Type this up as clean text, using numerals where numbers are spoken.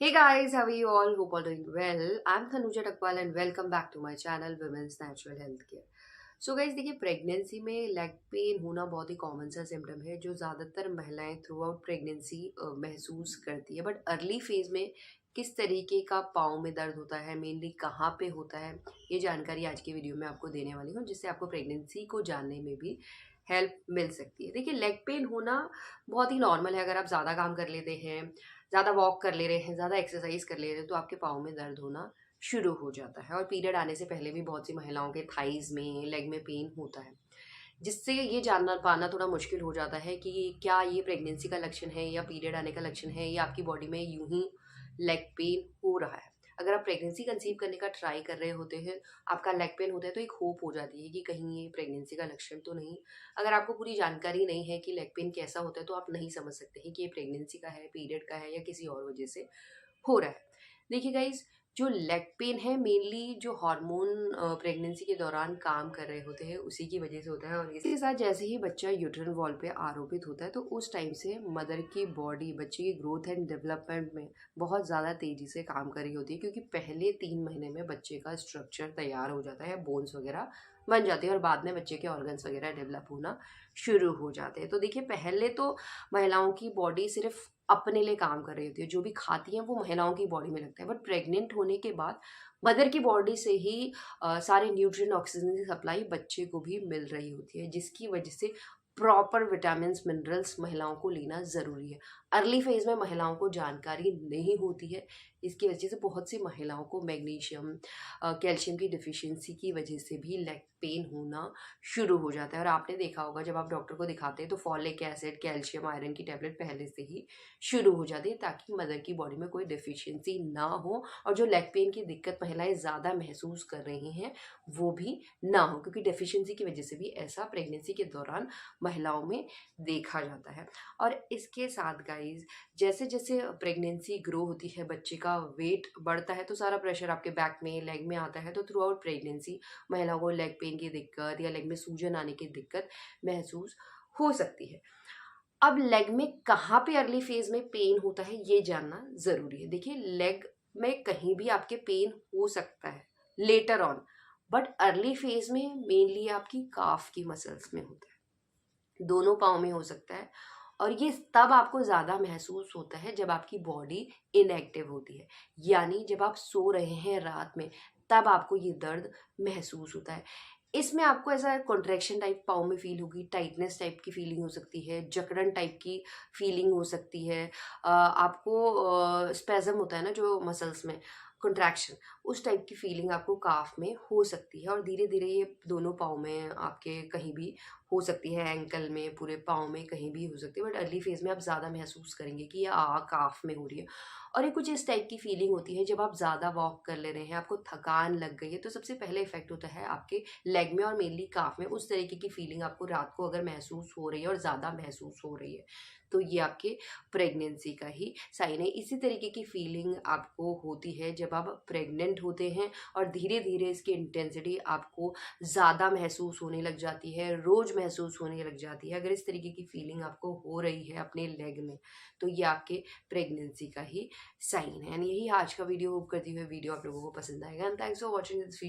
Hey guys, how are you all? Hope all doing well. I'm Tanuja Takwal and welcome back to my channel Women's Natural Health Care. So guys देखिए, pregnancy में leg pain होना बहुत ही common सा symptom है जो ज़्यादातर महिलाएं through out pregnancy महसूस करती है। बट अर्ली फेज में किस तरीके का पाँव में दर्द होता है, मेनली कहाँ पे होता है, ये जानकारी आज की वीडियो में आपको देने वाली हूँ, जिससे आपको प्रेगनेंसी को जानने में भी हेल्प मिल सकती है। देखिए, लेग पेन होना बहुत ही नॉर्मल है। अगर आप ज़्यादा काम कर लेते हैं, ज़्यादा वॉक कर ले रहे हैं, ज़्यादा एक्सरसाइज कर ले रहे हैं, तो आपके पाँव में दर्द होना शुरू हो जाता है। और पीरियड आने से पहले भी बहुत सी महिलाओं के थाइज़ में, लेग में पेन होता है, जिससे ये जानना पाना थोड़ा मुश्किल हो जाता है कि क्या ये प्रेगनेंसी का लक्षण है या पीरियड आने का लक्षण है या आपकी बॉडी में यूं ही लेग पेन हो रहा है। अगर आप प्रेगनेंसी कंसीव करने का ट्राई कर रहे होते हैं, आपका लेग पेन होता है, तो एक होप हो जाती है कि कहीं ये प्रेगनेंसी का लक्षण तो नहीं। अगर आपको पूरी जानकारी नहीं है कि लेग पेन कैसा होता है, तो आप नहीं समझ सकते हैं कि ये प्रेगनेंसी का है, पीरियड का है या किसी और वजह से हो रहा है। देखिए गाइज, जो लेग पेन है मेनली जो हार्मोन प्रेगनेंसी के दौरान काम कर रहे होते हैं उसी की वजह से होता है। और इसी के साथ जैसे ही बच्चा यूट्रन वॉल पे आरोपित होता है, तो उस टाइम से मदर की बॉडी बच्चे की ग्रोथ एंड डेवलपमेंट में बहुत ज़्यादा तेज़ी से काम कर रही होती है, क्योंकि पहले 3 महीने में बच्चे का स्ट्रक्चर तैयार हो जाता है, बोन्स वगैरह बन जाते हैं और बाद में बच्चे के ऑर्गन्स वगैरह डेवलप होना शुरू हो जाते हैं। तो देखिए, पहले तो महिलाओं की बॉडी सिर्फ अपने लिए काम कर रही होती है, जो भी खाती हैं वो महिलाओं की बॉडी में लगता है। बट प्रेग्नेंट होने के बाद मदर की बॉडी से ही सारे न्यूट्रिएंट ऑक्सीजन की सप्लाई बच्चे को भी मिल रही होती है, जिसकी वजह से प्रॉपर विटामिन मिनरल्स महिलाओं को लेना ज़रूरी है। अर्ली फेज में महिलाओं को जानकारी नहीं होती है, इसकी वजह से बहुत सी महिलाओं को मैग्नीशियम कैल्शियम की डिफिशियंसी की वजह से भी लेग पेन होना शुरू हो जाता है। और आपने देखा होगा, जब आप डॉक्टर को दिखाते हैं तो फॉलिक एसिड, कैल्शियम, आयरन की टैबलेट पहले से ही शुरू हो जाती है, ताकि मदर की बॉडी में कोई डिफिशियंसी ना हो और जो लेग पेन की दिक्कत महिलाएं ज़्यादा महसूस कर रही हैं वो भी ना हो, क्योंकि डेफिशिएंसी की वजह से भी ऐसा प्रेगनेंसी के दौरान महिलाओं में देखा जाता है। और इसके साथ गाइज, जैसे जैसे प्रेगनेंसी ग्रो होती है, बच्चे का वेट बढ़ता है, तो सारा प्रेशर आपके बैक में, लेग में आता है। तो थ्रू आउट प्रेगनेंसी महिलाओं को लेग पेन की दिक्कत या लेग में सूजन आने की दिक्कत महसूस हो सकती है। अब लेग में कहाँ पे अर्ली फेज में पेन होता है ये जानना ज़रूरी है। देखिए, लेग में कहीं भी आपके पेन हो सकता है later on, but early phase में मेनली आपकी काफ की मसल्स में होता है, दोनों पाँव में हो सकता है। और ये तब आपको ज़्यादा महसूस होता है जब आपकी बॉडी इनएक्टिव होती है, यानी जब आप सो रहे हैं रात में, तब आपको ये दर्द महसूस होता है। इसमें आपको ऐसा कॉन्ट्रैक्शन टाइप पाँव में फील होगी, टाइटनेस टाइप की फीलिंग हो सकती है, जकड़न टाइप की फीलिंग हो सकती है। आपको स्पेज़म होता है ना जो मसल्स में, कॉन्ट्रैक्शन, उस टाइप की फीलिंग आपको काफ में हो सकती है। और धीरे धीरे ये दोनों पाँव में आपके कहीं भी हो सकती है, एंकल में, पूरे पाँव में कहीं भी हो सकती है। बट अर्ली फेज में आप ज़्यादा महसूस करेंगे कि ये काफ में हो रही है। और ये कुछ इस टाइप की फीलिंग होती है जब आप ज़्यादा वॉक कर ले रहे हैं, आपको थकान लग गई है, तो सबसे पहले इफेक्ट होता है आपके लेग में और मेनली काफ में। उस तरीके की फीलिंग आपको रात को अगर महसूस हो रही है और ज़्यादा महसूस हो रही है, तो ये आपके प्रेगनेंसी का ही साइन है। इसी तरीके की फीलिंग आपको होती है जब आप प्रेग्नेंट होते हैं और धीरे धीरे इसकी इंटेंसिटी आपको ज़्यादा महसूस होने लग जाती है, रोज़ महसूस होने लग जाती है। अगर इस तरीके की फीलिंग आपको हो रही है अपने लेग में, तो ये आपके प्रेगनेंसी का ही साइन है। एंड यही आज का वीडियो, होप करती हुई वीडियो आप लोगों को पसंद आएगा। And thanks for watching this video.